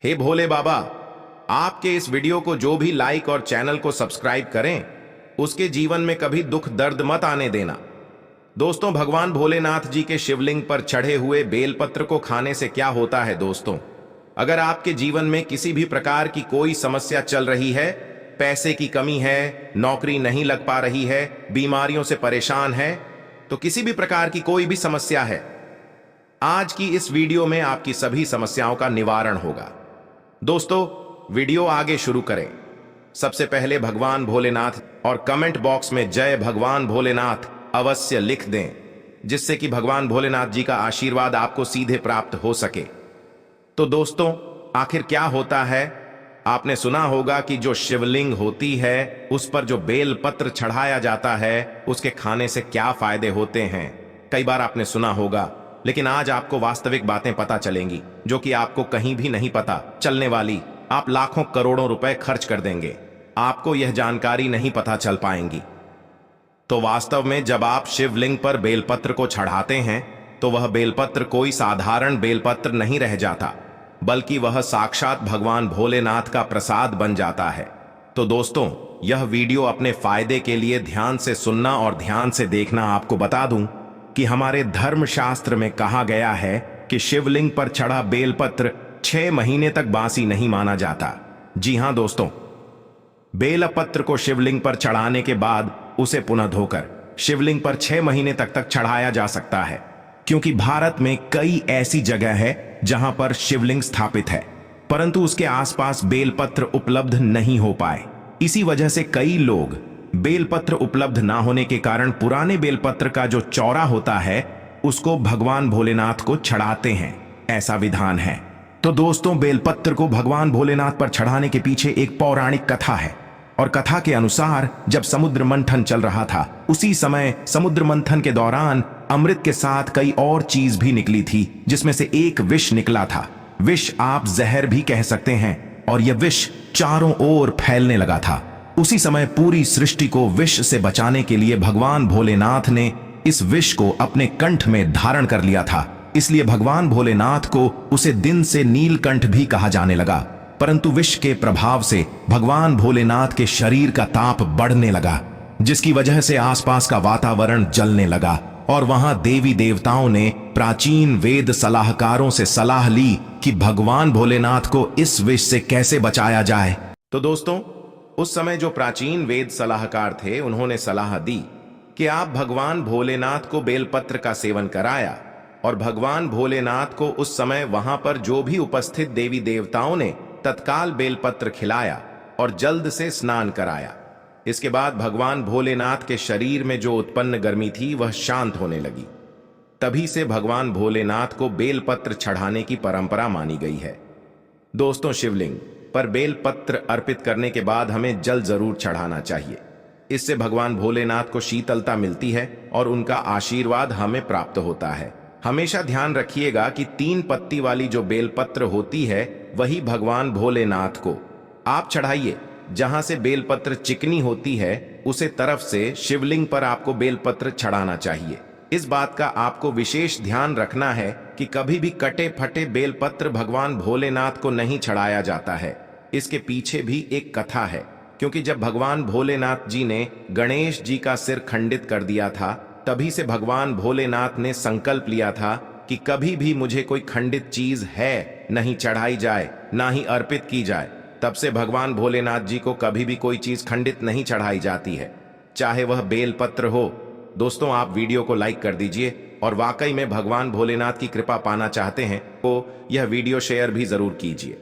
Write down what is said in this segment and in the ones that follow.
हे भोले बाबा, आपके इस वीडियो को जो भी लाइक और चैनल को सब्सक्राइब करें, उसके जीवन में कभी दुख दर्द मत आने देना। दोस्तों, भगवान भोलेनाथ जी के शिवलिंग पर चढ़े हुए बेलपत्र को खाने से क्या होता है दोस्तों? अगर आपके जीवन में किसी भी प्रकार की कोई समस्या चल रही है, पैसे की कमी है, नौकरी नहीं लग पा रही है, बीमारियों से परेशान है, तो किसी भी प्रकार की कोई भी समस्या है, आज की इस वीडियो में आपकी सभी समस्याओं का निवारण होगा। दोस्तों, वीडियो आगे शुरू करें। सबसे पहले भगवान भोलेनाथ और कमेंट बॉक्स में जय भगवान भोलेनाथ अवश्य लिख दें, जिससे कि भगवान भोलेनाथ जी का आशीर्वाद आपको सीधे प्राप्त हो सके। तो दोस्तों, आखिर क्या होता है? आपने सुना होगा कि जो शिवलिंग होती है, उस पर जो बेल पत्र चढ़ाया जाता है, उसके खाने से क्या फायदे होते हैं। कई बार आपने सुना होगा, लेकिन आज आपको वास्तविक बातें पता चलेंगी, जो कि आपको कहीं भी नहीं पता चलने वाली। आप लाखों करोड़ों रुपए खर्च कर देंगे, आपको यह जानकारी नहीं पता चल पाएंगी। तो वास्तव में जब आप शिवलिंग पर बेलपत्र को चढ़ाते हैं, तो वह बेलपत्र कोई साधारण बेलपत्र नहीं रह जाता, बल्कि वह साक्षात भगवान भोलेनाथ का प्रसाद बन जाता है। तो दोस्तों, यह वीडियो अपने फायदे के लिए ध्यान से सुनना और ध्यान से देखना। आपको बता दूं कि हमारे धर्मशास्त्र में कहा गया है कि शिवलिंग पर चढ़ा बेलपत्र 6 महीने तक बासी नहीं माना जाता। जी हां दोस्तों, बेलपत्र को शिवलिंग पर चढ़ाने के बाद उसे पुनः धोकर शिवलिंग पर 6 महीने तक चढ़ाया जा सकता है, क्योंकि भारत में कई ऐसी जगह है जहां पर शिवलिंग स्थापित है, परंतु उसके आसपास बेलपत्र उपलब्ध नहीं हो पाए। इसी वजह से कई लोग बेलपत्र उपलब्ध ना होने के कारण पुराने बेलपत्र का जो चौरा होता है, उसको भगवान भोलेनाथ को चढ़ाते हैं। ऐसा विधान है। तो दोस्तों, बेलपत्र को भगवान भोलेनाथ पर चढ़ाने के पीछे एक पौराणिक कथा है, और कथा के अनुसार जब समुद्र मंथन चल रहा था, उसी समय समुद्र मंथन के दौरान अमृत के साथ कई और चीज भी निकली थी, जिसमें से एक विष निकला था। विष आप जहर भी कह सकते हैं, और यह विष चारों ओर फैलने लगा था। उसी समय पूरी सृष्टि को विष से बचाने के लिए भगवान भोलेनाथ ने इस विष को अपने कंठ में धारण कर लिया था। इसलिए भगवान भोलेनाथ को उसे दिन से नीलकंठ भी कहा जाने लगा। परंतु विष के प्रभाव से भगवान भोलेनाथ के शरीर का ताप बढ़ने लगा, जिसकी वजह से आसपास का वातावरण जलने लगा, और वहां देवी देवताओं ने प्राचीन वेद सलाहकारों से सलाह ली कि भगवान भोलेनाथ को इस विष से कैसे बचाया जाए। तो दोस्तों, उस समय जो प्राचीन वेद सलाहकार थे, उन्होंने सलाह दी कि आप भगवान भोलेनाथ को बेलपत्र का सेवन कराया, और भगवान भोलेनाथ को उस समय वहां पर जो भी उपस्थित देवी देवताओं ने तत्काल बेलपत्र खिलाया और जल्द से स्नान कराया। इसके बाद भगवान भोलेनाथ के शरीर में जो उत्पन्न गर्मी थी, वह शांत होने लगी। तभी से भगवान भोलेनाथ को बेलपत्र चढ़ाने की परंपरा मानी गई है। दोस्तों, शिवलिंग पर बेलपत्र अर्पित करने के बाद हमें जल जरूर चढ़ाना चाहिए। इससे भगवान भोलेनाथ को शीतलता मिलती है और उनका आशीर्वाद हमें प्राप्त होता है। हमेशा ध्यान रखिएगा कि 3 पत्ती वाली जो बेलपत्र होती है, वही भगवान भोलेनाथ को आप चढ़ाइए। जहां से बेलपत्र चिकनी होती है, उसे तरफ से शिवलिंग पर आपको बेलपत्र चढ़ाना चाहिए। इस बात का आपको विशेष ध्यान रखना है कि कभी भी कटे फटे बेलपत्र भगवान भोलेनाथ को नहीं चढ़ाया जाता है। इसके पीछे भी एक कथा है, क्योंकि जब भगवान भोलेनाथ जी ने गणेश जी का सिर खंडित कर दिया था, तभी से भगवान भोलेनाथ ने संकल्प लिया था कि कभी भी मुझे कोई खंडित चीज है नहीं चढ़ाई जाए, ना ही अर्पित की जाए। तब से भगवान भोलेनाथ जी को कभी भी कोई चीज खंडित नहीं चढ़ाई जाती है, चाहे वह बेलपत्र हो। दोस्तों, आप वीडियो को लाइक कर दीजिए, और वाकई में भगवान भोलेनाथ की कृपा पाना चाहते हैं तो यह वीडियो शेयर भी जरूर कीजिए।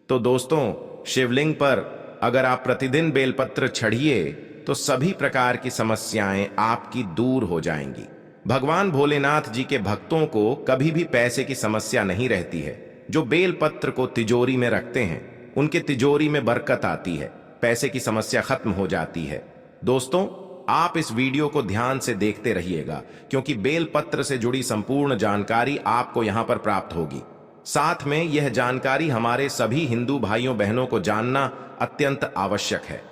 तो दोस्तों, शिवलिंग पर अगर आप प्रतिदिन बेलपत्र चढ़िए, तो सभी प्रकार की समस्याएं आपकी दूर हो जाएंगी। भगवान भोलेनाथ जी के भक्तों को कभी भी पैसे की समस्या नहीं रहती है। जो बेलपत्र को तिजोरी में रखते हैं, उनके तिजोरी में बरकत आती है, पैसे की समस्या खत्म हो जाती है। दोस्तों, आप इस वीडियो को ध्यान से देखते रहिएगा, क्योंकि बेलपत्र से जुड़ी संपूर्ण जानकारी आपको यहां पर प्राप्त होगी। साथ में यह जानकारी हमारे सभी हिंदू भाइयों बहनों को जानना अत्यंत आवश्यक है।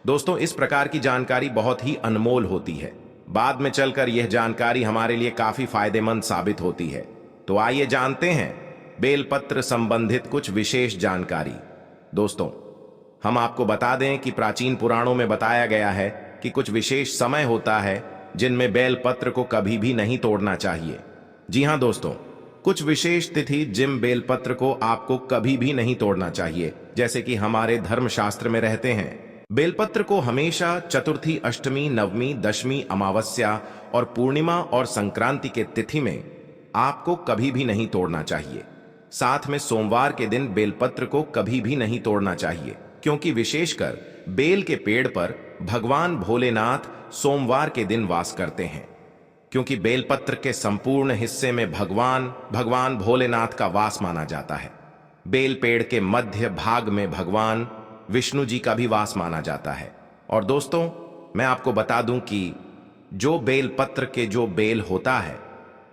दोस्तों, इस प्रकार की जानकारी बहुत ही अनमोल होती है। बाद में चलकर यह जानकारी हमारे लिए काफी फायदेमंद साबित होती है। तो आइए जानते हैं बेलपत्र संबंधित कुछ विशेष जानकारी। दोस्तों, हम आपको बता दें कि प्राचीन पुराणों में बताया गया है कि कुछ विशेष समय होता है जिनमें बेलपत्र को कभी भी नहीं तोड़ना चाहिए। जी हां दोस्तों, कुछ विशेष तिथि जिन बेलपत्र को आपको कभी भी नहीं तोड़ना चाहिए, जैसे कि हमारे धर्मशास्त्र में रहते हैं। बेलपत्र को हमेशा चतुर्थी, अष्टमी, नवमी, दशमी, अमावस्या और पूर्णिमा और संक्रांति के तिथि में आपको कभी भी नहीं तोड़ना चाहिए। साथ में सोमवार के दिन बेलपत्र को कभी भी नहीं तोड़ना चाहिए, क्योंकि विशेषकर बेल के पेड़ पर भगवान भोलेनाथ सोमवार के दिन वास करते हैं। क्योंकि बेलपत्र के संपूर्ण हिस्से में भगवान भोलेनाथ का वास माना जाता है। बेल पेड़ के मध्य भाग में भगवान विष्णु जी का भी वास माना जाता है। और दोस्तों, मैं आपको बता दूं कि जो बेलपत्र के जो बेल होता है,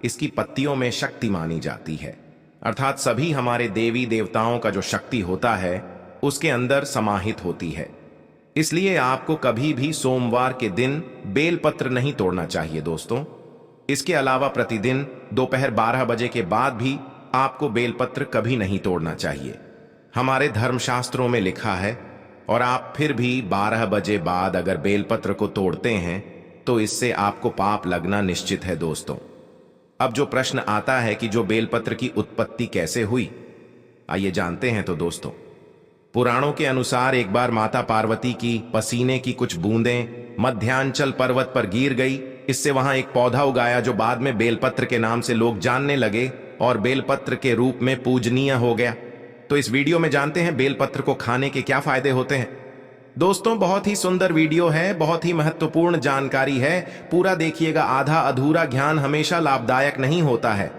इसकी पत्तियों में शक्ति मानी जाती है, अर्थात सभी हमारे देवी देवताओं का जो शक्ति होता है उसके अंदर समाहित होती है। इसलिए आपको कभी भी सोमवार के दिन बेलपत्र नहीं तोड़ना चाहिए दोस्तों। इसके अलावा प्रतिदिन दोपहर 12 बजे के बाद भी आपको बेलपत्र कभी नहीं तोड़ना चाहिए। हमारे धर्मशास्त्रों में लिखा है, और आप फिर भी 12 बजे बाद अगर बेलपत्र को तोड़ते हैं तो इससे आपको पाप लगना निश्चित है दोस्तों। अब जो प्रश्न आता है कि जो बेलपत्र की उत्पत्ति कैसे हुई, आइए जानते हैं। तो दोस्तों, पुराणों के अनुसार एक बार माता पार्वती की पसीने की कुछ बूंदें मध्यांचल पर्वत पर गिर गई। इससे वहां एक पौधा उगाया जो बाद में बेलपत्र के नाम से लोग जानने लगे और बेलपत्र के रूप में पूजनीय हो गया। तो इस वीडियो में जानते हैं बेलपत्र को खाने के क्या फायदे होते हैं। दोस्तों, बहुत ही सुंदर वीडियो है, बहुत ही महत्वपूर्ण जानकारी है, पूरा देखिएगा। आधा अधूरा ज्ञान हमेशा लाभदायक नहीं होता है।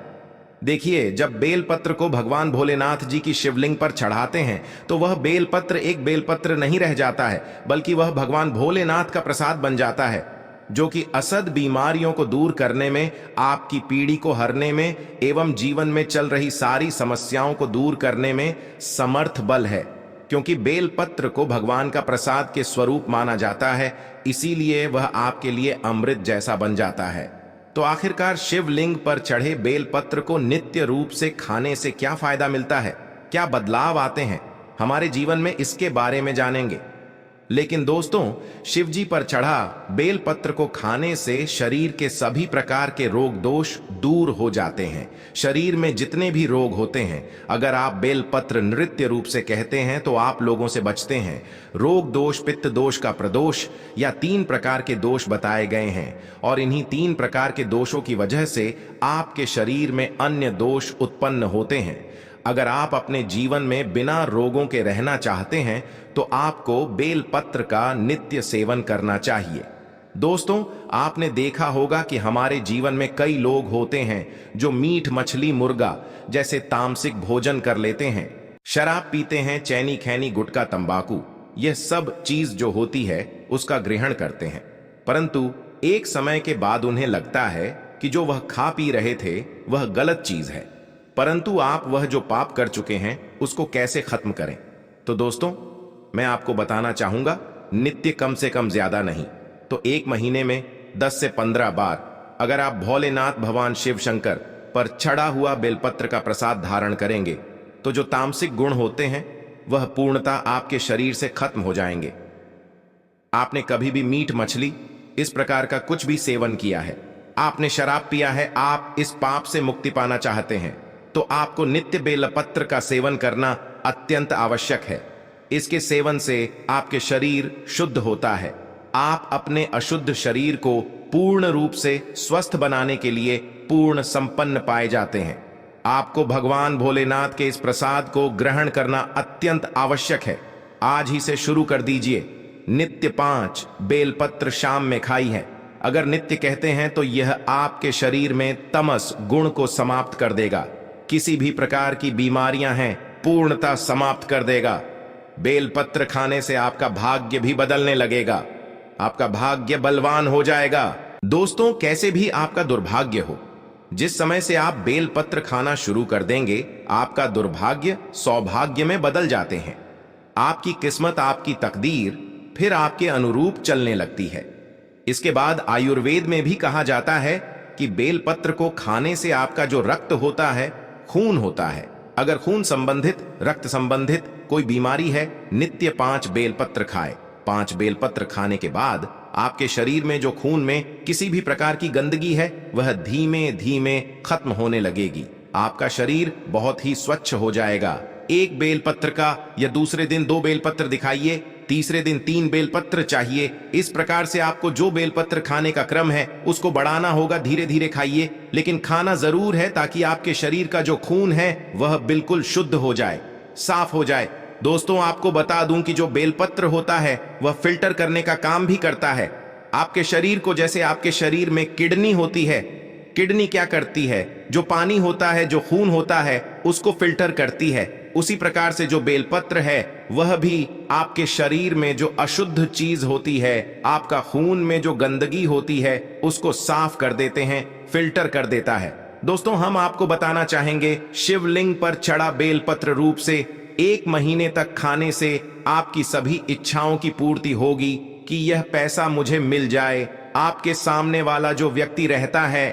देखिए, जब बेलपत्र को भगवान भोलेनाथ जी की शिवलिंग पर चढ़ाते हैं तो वह बेलपत्र एक बेलपत्र नहीं रह जाता है, बल्कि वह भगवान भोलेनाथ का प्रसाद बन जाता है, जो कि असद बीमारियों को दूर करने में, आपकी पीड़ी को हरने में एवं जीवन में चल रही सारी समस्याओं को दूर करने में समर्थ बल है। क्योंकि बेलपत्र को भगवान का प्रसाद के स्वरूप माना जाता है, इसीलिए वह आपके लिए अमृत जैसा बन जाता है। तो आखिरकार शिवलिंग पर चढ़े बेलपत्र को नित्य रूप से खाने से क्या फायदा मिलता है, क्या बदलाव आते हैं हमारे जीवन में, इसके बारे में जानेंगे। लेकिन दोस्तों, शिवजी पर चढ़ा बेलपत्र को खाने से शरीर के सभी प्रकार के रोग दोष दूर हो जाते हैं। शरीर में जितने भी रोग होते हैं, अगर आप बेलपत्र नृत्य रूप से कहते हैं तो आप लोगों से बचते हैं। रोग दोष, पित्त दोष का प्रदोष या 3 प्रकार के दोष बताए गए हैं, और इन्हीं 3 प्रकार के दोषों की वजह से आपके शरीर में अन्य दोष उत्पन्न होते हैं। अगर आप अपने जीवन में बिना रोगों के रहना चाहते हैं तो आपको बेलपत्र का नित्य सेवन करना चाहिए। दोस्तों, आपने देखा होगा कि हमारे जीवन में कई लोग होते हैं जो मीट, मछली, मुर्गा जैसे तामसिक भोजन कर लेते हैं, शराब पीते हैं, चैनी, खैनी, गुटखा, तंबाकू, यह सब चीज जो होती है उसका ग्रहण करते हैं। परंतु एक समय के बाद उन्हें लगता है कि जो वह खा पी रहे थे वह गलत चीज है, परंतु आप वह जो पाप कर चुके हैं उसको कैसे खत्म करें। तो दोस्तों, मैं आपको बताना चाहूंगा, नित्य कम से कम ज्यादा नहीं तो 1 महीने में 10 से 15 बार अगर आप भोलेनाथ भगवान शिव शंकर पर चढ़ा हुआ बेलपत्र का प्रसाद धारण करेंगे तो जो तामसिक गुण होते हैं वह पूर्णतः आपके शरीर से खत्म हो जाएंगे। आपने कभी भी मीट, मछली इस प्रकार का कुछ भी सेवन किया है, आपने शराब पिया है, आप इस पाप से मुक्ति पाना चाहते हैं तो आपको नित्य बेलपत्र का सेवन करना अत्यंत आवश्यक है। इसके सेवन से आपके शरीर शुद्ध होता है। आप अपने अशुद्ध शरीर को पूर्ण रूप से स्वस्थ बनाने के लिए पूर्ण संपन्न पाए जाते हैं। आपको भगवान भोलेनाथ के इस प्रसाद को ग्रहण करना अत्यंत आवश्यक है। आज ही से शुरू कर दीजिए। नित्य 5 बेलपत्र शाम में खाई है। अगर नित्य कहते हैं तो यह आपके शरीर में तमस गुण को समाप्त कर देगा। किसी भी प्रकार की बीमारियां हैं पूर्णतः समाप्त कर देगा। बेलपत्र खाने से आपका भाग्य भी बदलने लगेगा, आपका भाग्य बलवान हो जाएगा। दोस्तों, कैसे भी आपका दुर्भाग्य हो, जिस समय से आप बेलपत्र खाना शुरू कर देंगे आपका दुर्भाग्य सौभाग्य में बदल जाते हैं। आपकी किस्मत, आपकी तकदीर फिर आपके अनुरूप चलने लगती है। इसके बाद आयुर्वेद में भी कहा जाता है कि बेलपत्र को खाने से आपका जो रक्त होता है, खून होता है, अगर खून संबंधित, रक्त संबंधित कोई बीमारी है, नित्य 5 बेलपत्र खाए। 5 बेलपत्र खाने के बाद आपके शरीर में जो खून में किसी भी प्रकार की गंदगी है वह धीमे धीमे खत्म होने लगेगी। आपका शरीर बहुत ही स्वच्छ हो जाएगा। एक बेलपत्र का या दूसरे दिन 2 बेलपत्र दिखाइए, तीसरे दिन 3 बेलपत्र चाहिए। इस प्रकार से आपको जो बेलपत्र खाने का क्रम है उसको बढ़ाना होगा। धीरे धीरे खाइए, लेकिन खाना जरूर है ताकि आपके शरीर का जो खून है वह बिल्कुल शुद्ध हो जाए, साफ हो जाए। दोस्तों, आपको बता दूं कि जो बेलपत्र होता है वह फिल्टर करने का काम भी करता है आपके शरीर को। जैसे आपके शरीर में किडनी होती है, किडनी क्या करती है, जो पानी होता है, जो खून होता है, उसको फिल्टर करती है। उसी प्रकार से जो बेलपत्र है वह भी आपके शरीर में जो अशुद्ध चीज होती है, आपका खून में जो गंदगी होती है, उसको साफ कर देते हैं, फिल्टर कर देता है। दोस्तों, हम आपको बताना चाहेंगे शिवलिंग पर चढ़ा बेलपत्र रूप से 1 महीने तक खाने से आपकी सभी इच्छाओं की पूर्ति होगी कि यह पैसा मुझे मिल जाए। आपके सामने वाला जो व्यक्ति रहता है